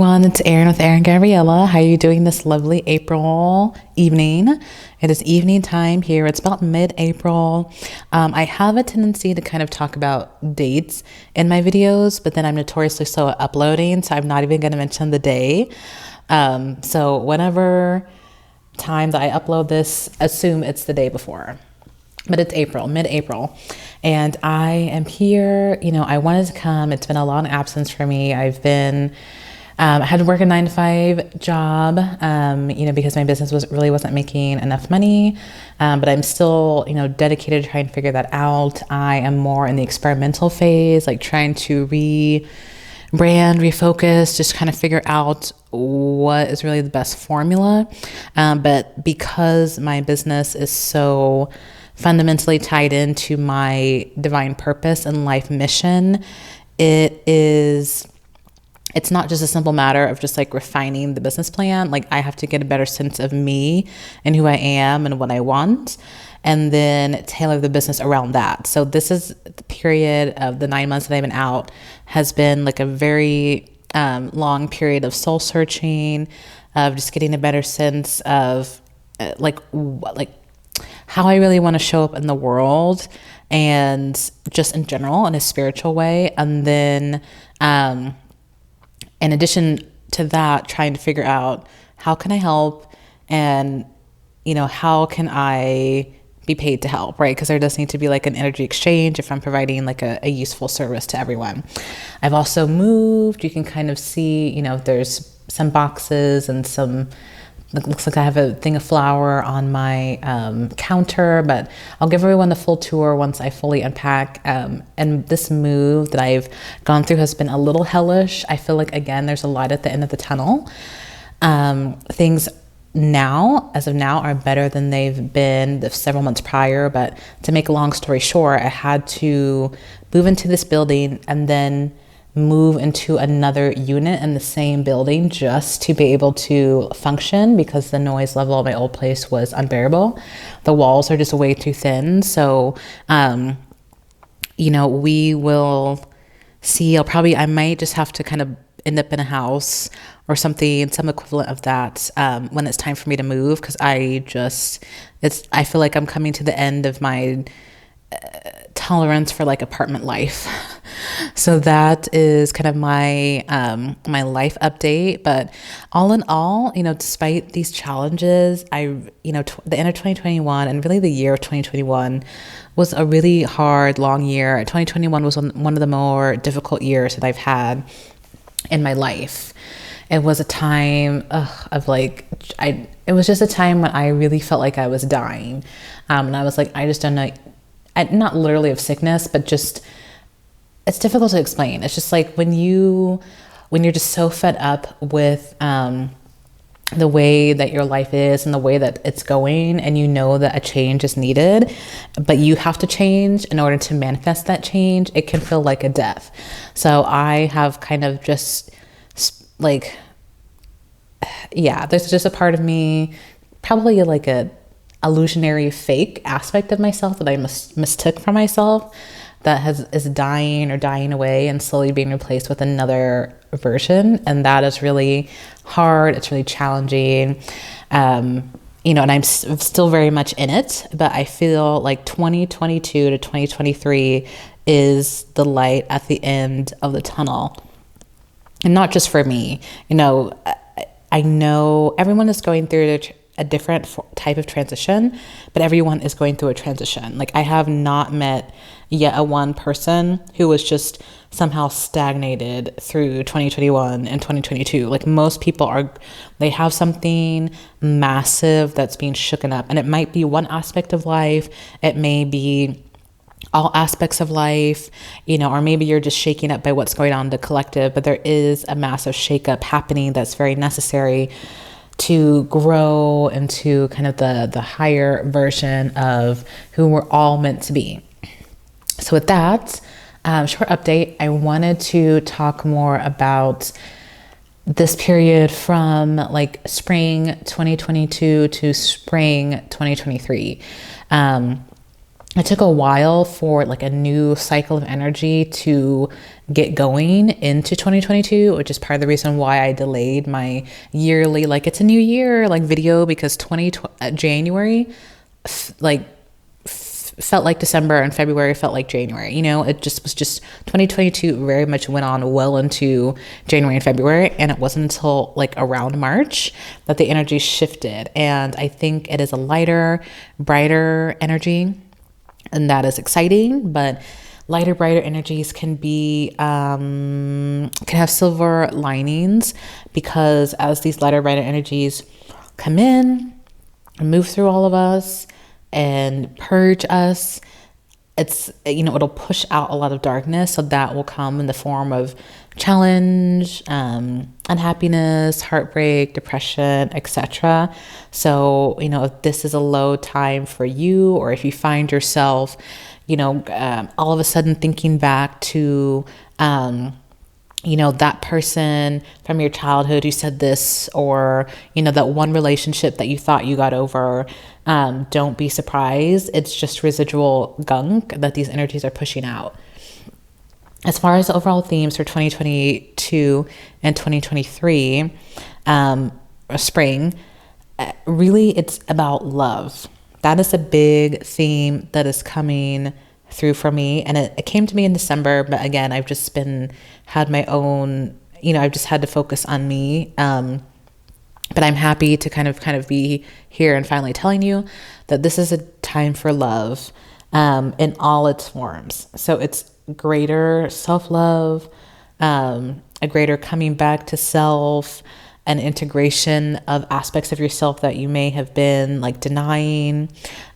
everyone, it's Arien with Arien Gabriella. How are you doing this lovely April evening? It is evening time here. It's about mid-April. I have a tendency to kind of talk about dates in my videos, but then I'm notoriously slow at uploading, so I'm not even going to mention the day. So whenever time that I upload this, assume it's the day before. But it's April, mid-April, and I am here. I wanted to come. It's been a long absence for me. I had to work a 9-to-5 job, because my business wasn't making enough money. But I'm still, dedicated to trying to figure that out. I am more in the experimental phase, like trying to rebrand, refocus, just kind of figure out what is really the best formula. But because my business is so fundamentally tied into my divine purpose and life mission, it's not just a simple matter of just like refining the business plan. Like I have to get a better sense of me and who I am and what I want, and then tailor the business around that. So this is the period of the 9 months that I've been out has been like a very long period of soul searching, of just getting a better sense of like how I really want to show up in the world and just in general in a spiritual way. And then in addition to that, trying to figure out how can I help and, how can I be paid to help, right? Because there does need to be like an energy exchange if I'm providing like a useful service to everyone. I've also moved. You can kind of see, there's some boxes and it looks like I have a thing of flour on my counter, but I'll give everyone the full tour once I fully unpack. And this move that I've gone through has been a little hellish. I feel like, again, there's a light at the end of the tunnel. Things as of now, are better than they've been the several months prior. But to make a long story short, I had to move into this building and then move into another unit in the same building just to be able to function, because the noise level at my old place was unbearable. The walls are just way too thin. So, we will see. I might just have to kind of end up in a house or something, some equivalent of that, when it's time for me to move. Cause I feel like I'm coming to the end of my tolerance for like apartment life. So that is kind of my my life update. But all in all, despite these challenges, the end of 2021 and really the year of 2021 was a really hard, long year. 2021 was one of the more difficult years that I've had in my life. It was a time it was just a time when I really felt like I was dying. And I was like, I just don't know, not literally of sickness, but just, it's difficult to explain. It's just like when you're just so fed up with the way that your life is and the way that it's going, and you know that a change is needed, but you have to change in order to manifest that change, it can feel like a death. So I have kind of just like, there's just a part of me, probably like a illusionary fake aspect of myself that I mistook for myself, that is dying or dying away and slowly being replaced with another version. And that is really hard. It's really challenging. And I'm still very much in it, but I feel like 2022 to 2023 is the light at the end of the tunnel. And not just for me. I know everyone is going through a different type of transition, but everyone is going through a transition. Like I have not met yet one person who was just somehow stagnated through 2021 and 2022. Like most people they have something massive that's being shooken up, and it might be one aspect of life. It may be all aspects of life, or maybe you're just shaken up by what's going on in the collective, but there is a massive shakeup happening that's very necessary to grow into kind of the higher version of who we're all meant to be. So with that short update, I wanted to talk more about this period from like spring 2022 to spring 2023. it took a while for like a new cycle of energy to get going into 2022, which is part of the reason why I delayed my yearly, like it's a new year, like video, because January, like felt like December and February felt like January. It just was just 2022 very much went on well into January and February. And it wasn't until like around March that the energy shifted. And I think it is a lighter, brighter energy. And that is exciting, but lighter, brighter energies can have silver linings, because as these lighter, brighter energies come in and move through all of us and purge us, it'll push out a lot of darkness. So that will come in the form of challenge, unhappiness, heartbreak, depression, etc. So, if this is a low time for you, or if you find yourself, all of a sudden thinking back to, that person from your childhood who said this, or, that one relationship that you thought you got over, don't be surprised. It's just residual gunk that these energies are pushing out. As far as the overall themes for 2022 and 2023, spring, really it's about love. That is a big theme that is coming through for me. And it came to me in December, but again, I've just had my own, I've just had to focus on me. But I'm happy to kind of be here and finally telling you that this is a time for love, in all its forms. So it's greater self-love, a greater coming back to self, an integration of aspects of yourself that you may have been like denying.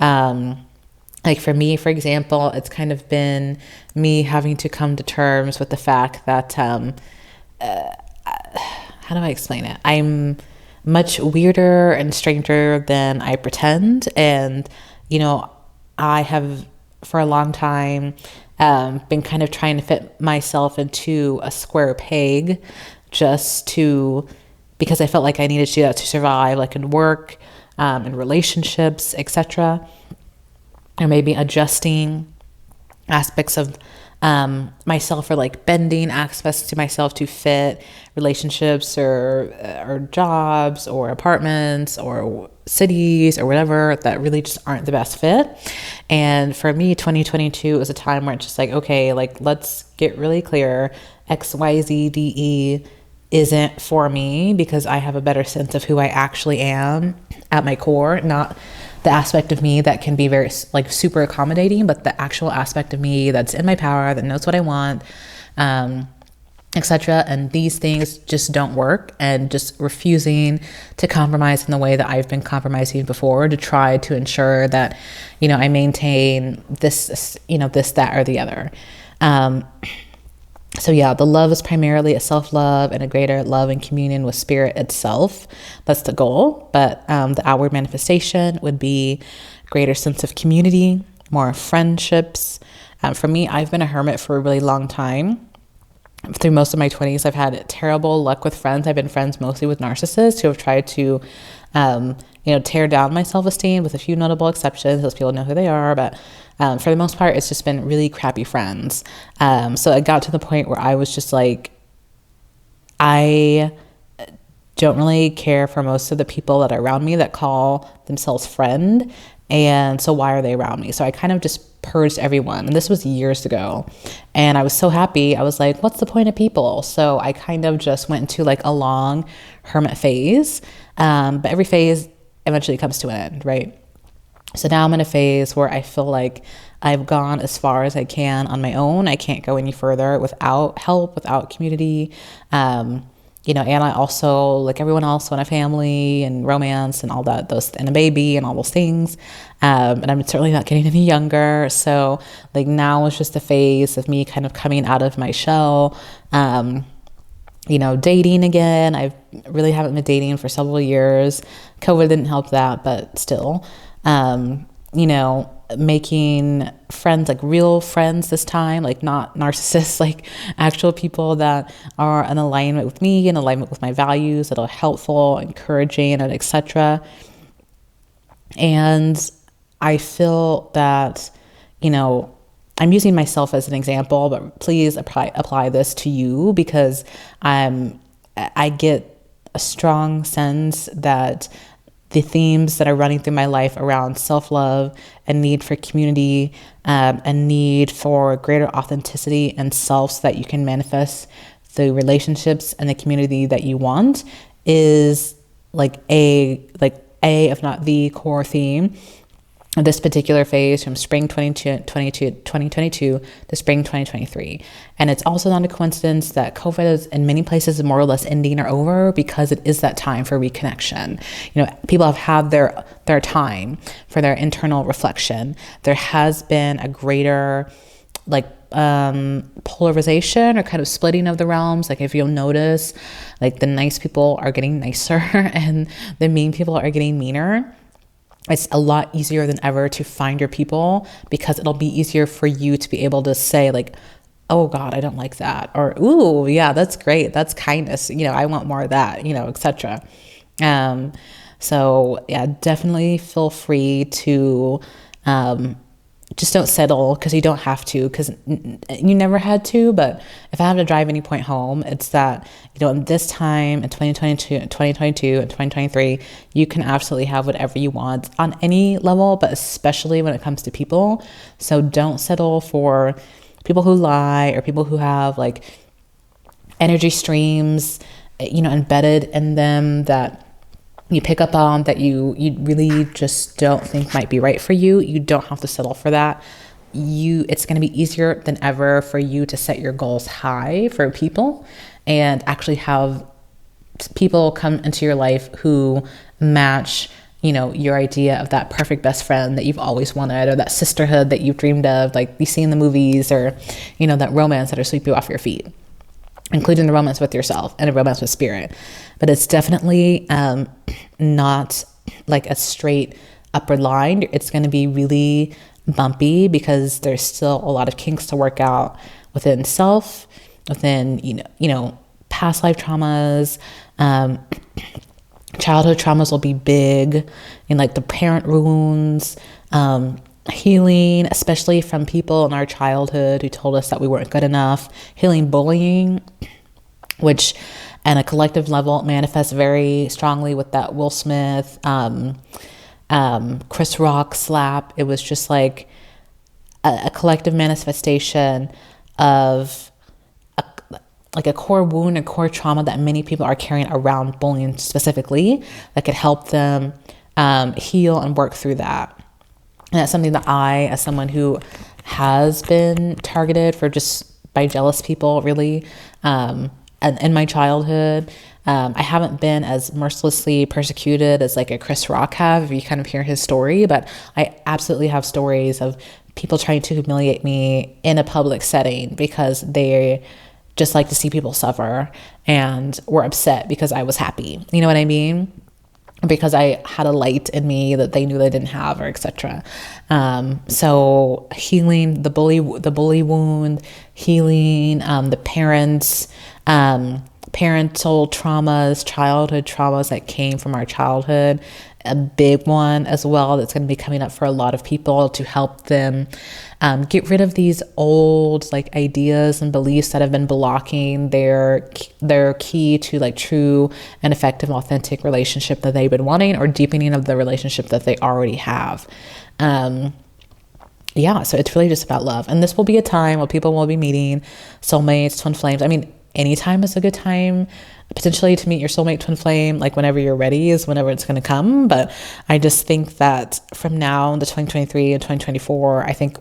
Like for me, for example, it's kind of been me having to come to terms with the fact that, how do I explain it? I'm much weirder and stranger than I pretend. And, I have for a long time been kind of trying to fit myself into a square peg because I felt like I needed to do that to survive, like in work, in relationships, etc. Or maybe adjusting aspects of myself, or like bending aspects to myself to fit relationships or jobs or apartments or cities or whatever that really just aren't the best fit. And for me, 2022 was a time where it's just like, okay, like let's get really clear. XYZDE isn't for me, because I have a better sense of who I actually am at my core, not the aspect of me that can be very like super accommodating, but the actual aspect of me that's in my power, that knows what I want, etc. And these things just don't work, and just refusing to compromise in the way that I've been compromising before to try to ensure that, I maintain this, this, that, or the other. So yeah, the love is primarily a self-love and a greater love and communion with spirit itself. That's the goal. But the outward manifestation would be greater sense of community, more friendships. For me, I've been a hermit for a really long time. Through most of my 20s, I've had terrible luck with friends. I've been friends mostly with narcissists who have tried to, tear down my self-esteem, with a few notable exceptions. Those people know who they are, but for the most part, it's just been really crappy friends. So it got to the point where I was just like, I don't really care for most of the people that are around me that call themselves friend. And so why are they around me? So I kind of just purged everyone. And this was years ago. And I was so happy. I was like, what's the point of people? So I kind of just went into like a long hermit phase. But every phase eventually comes to an end, right? So now I'm in a phase where I feel like I've gone as far as I can on my own. I can't go any further without help, without community. And I also, like everyone else, want a family and romance and all that, and a baby and all those things. And I'm certainly not getting any younger. So like now it's just a phase of me kind of coming out of my shell, dating again. I really haven't been dating for several years. COVID didn't help that, but still, making friends, like real friends this time, like not narcissists, like actual people that are in alignment with me, in alignment with my values, that are helpful, encouraging, and etc. And I feel that, you know, I'm using myself as an example, but please apply this to you, because I get a strong sense that the themes that are running through my life around self-love, a need for community, a need for greater authenticity and self so that you can manifest the relationships and the community that you want is like a, if not the core theme of this particular phase from spring 2022 to spring 2023. And it's also not a coincidence that COVID is in many places more or less ending or over, because it is that time for reconnection. You know, people have had their time for their internal reflection. There has been a greater polarization or kind of splitting of the realms. Like, if you'll notice, like, the nice people are getting nicer and the mean people are getting meaner. It's a lot easier than ever to find your people, because it'll be easier for you to be able to say, like, oh God, I don't like that. Or, ooh, yeah, that's great. That's kindness. You know, I want more of that, you know, etc. So yeah, definitely feel free to, just don't settle, because you don't have to, because you never had to. But if I have to drive any point home, it's that, you know, in this time in 2022 and 2023, you can absolutely have whatever you want on any level, but especially when it comes to people. So don't settle for people who lie, or people who have like energy streams, you know, embedded in them that you pick up on that you really just don't think might be right for you. You don't have to settle for that. It's going to be easier than ever for you to set your goals high for people, and actually have people come into your life who match, you know, your idea of that perfect best friend that you've always wanted, or that sisterhood that you've dreamed of, like you see in the movies, or, you know, that romance that'll sweep you off your feet, including the romance with yourself and a romance with spirit. But it's definitely not like a straight upward line. It's going to be really bumpy, because there's still a lot of kinks to work out within self, within, you know, past life traumas. Childhood traumas will be big, in like the parent wounds, healing, especially from people in our childhood who told us that we weren't good enough, healing bullying, which on a collective level manifests very strongly with that Will Smith, Chris Rock slap. It was just like a collective manifestation of a core wound and core trauma that many people are carrying around bullying specifically, that could help them heal and work through that. And that's something that I, as someone who has been targeted for just by jealous people, really, in my childhood, I haven't been as mercilessly persecuted as like a Chris Rock have, if you kind of hear his story, but I absolutely have stories of people trying to humiliate me in a public setting, because they just like to see people suffer and were upset because I was happy. You know what I mean? Because I had a light in me that they knew they didn't have, or etc. So healing the bully wound, healing the parents, parental traumas, childhood traumas that came from our childhood, a big one as well that's going to be coming up for a lot of people, to help them get rid of these old like ideas and beliefs that have been blocking their key to like true and effective, authentic relationship that they've been wanting, or deepening of the relationship that they already have. Yeah, so it's really just about love. And this will be a time where people will be meeting soulmates, twin flames. I mean, anytime is a good time potentially to meet your soulmate twin flame. Like, whenever you're ready is whenever it's going to come. But I just think that from now into 2023 and 2024, I think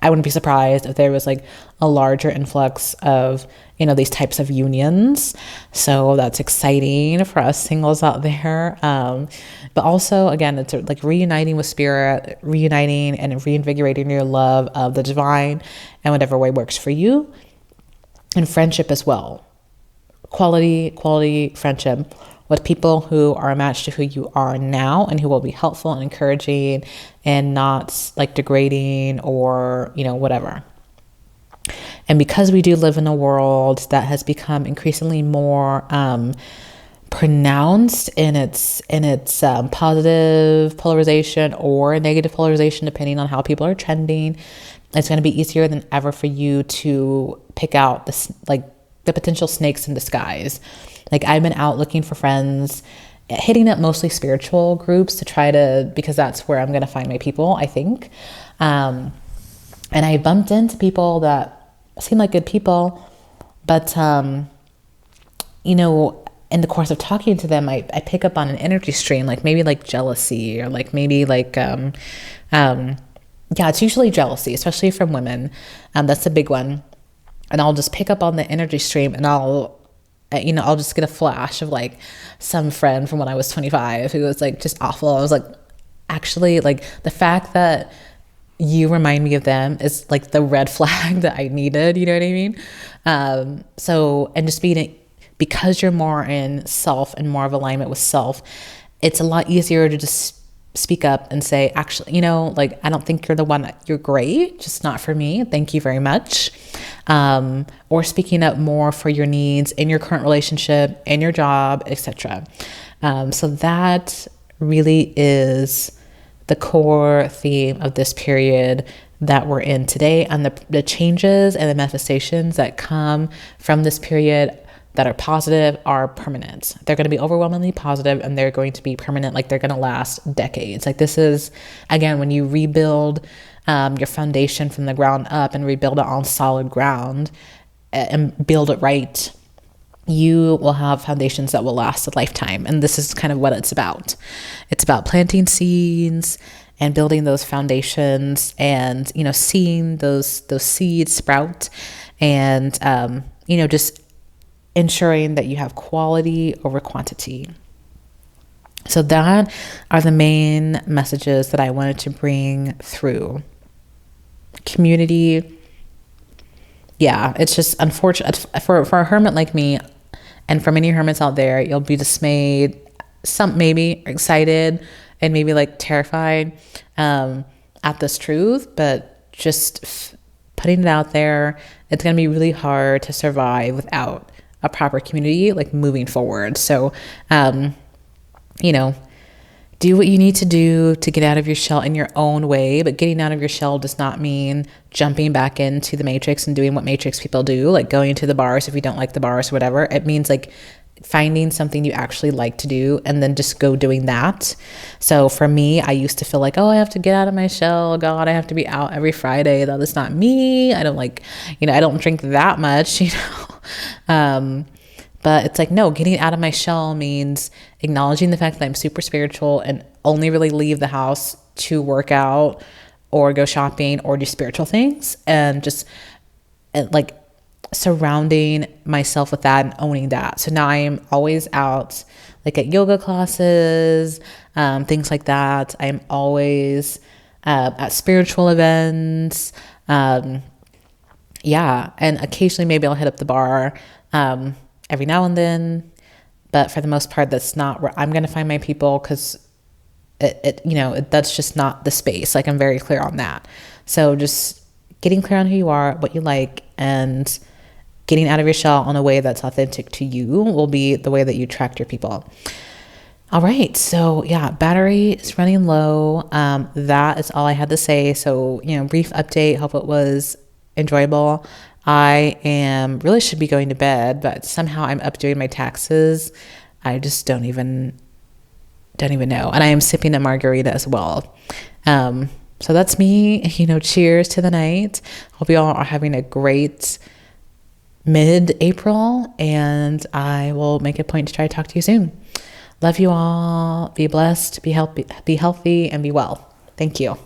I wouldn't be surprised if there was like a larger influx of, you know, these types of unions. So that's exciting for us singles out there. But also, again, it's like reuniting with spirit, reuniting and reinvigorating your love of the divine and whatever way works for you. And friendship as well. Quality friendship with people who are a match to who you are now, and who will be helpful and encouraging and not like degrading or, you know, whatever. And because we do live in a world that has become increasingly more pronounced in its positive polarization or negative polarization, depending on how people are trending. It's going to be easier than ever for you to pick out the potential snakes in disguise. Like, I've been out looking for friends, hitting up mostly spiritual groups to try to, because that's where I'm going to find my people, I think. And I bumped into people that seemed like good people, but in the course of talking to them, I pick up on an energy stream, like maybe like jealousy, or like maybe like, yeah, it's usually jealousy, especially from women. That's a big one. And I'll just pick up on the energy stream, and I'll just get a flash of like some friend from when I was 25 who was like just awful. I was like, actually, like, the fact that you remind me of them is like the red flag that I needed, you know what I mean? And just because you're more in self and more of alignment with self, it's a lot easier to just speak up and say, actually, like, I don't think you're the one. You're great, just not for me. Thank you very much. Or speaking up more for your needs in your current relationship, in your job, etc. So that really is the core theme of this period that we're in today, and the changes and the manifestations that come from this period that are positive are permanent. They're going to be overwhelmingly positive, and they're going to be permanent. Like, they're going to last decades. Like, this is, again, when you rebuild your foundation from the ground up and rebuild it on solid ground and build it right, you will have foundations that will last a lifetime. And this is kind of what it's about. It's about planting seeds and building those foundations, and seeing those seeds sprout, and just ensuring that you have quality over quantity. So that are the main messages that I wanted to bring through. Community. Yeah, it's just unfortunate for a hermit like me, and for many hermits out there, you'll be dismayed, some maybe excited, and maybe like terrified at this truth, but just putting it out there, it's going to be really hard to survive without a proper community, like, moving forward. So, do what you need to do to get out of your shell in your own way, but getting out of your shell does not mean jumping back into the matrix and doing what matrix people do, like going to the bars if you don't like the bars or whatever. It means like finding something you actually like to do and then just go doing that. So for me, I used to feel like, oh, I have to get out of my shell. God, I have to be out every Friday. That is not me. I don't I don't drink that much, But it's like, no, getting out of my shell means acknowledging the fact that I'm super spiritual and only really leave the house to work out or go shopping or do spiritual things, and just like surrounding myself with that and owning that. So now I'm always out, like at yoga classes, things like that. I'm always at spiritual events. Yeah. And occasionally maybe I'll hit up the bar every now and then. But for the most part, that's not where I'm going to find my people, because that's just not the space. Like, I'm very clear on that. So just getting clear on who you are, what you like, and getting out of your shell in a way that's authentic to you will be the way that you attract your people. All right. So yeah, battery is running low. That is all I had to say. So, brief update. Hope it was enjoyable. I really should be going to bed, but somehow I'm up doing my taxes. I just don't even know. And I am sipping a margarita as well. So that's me, cheers to the night. Hope you all are having a great mid-April, and I will make a point to try to talk to you soon. Love you all. Be blessed, be healthy, and be well. Thank you.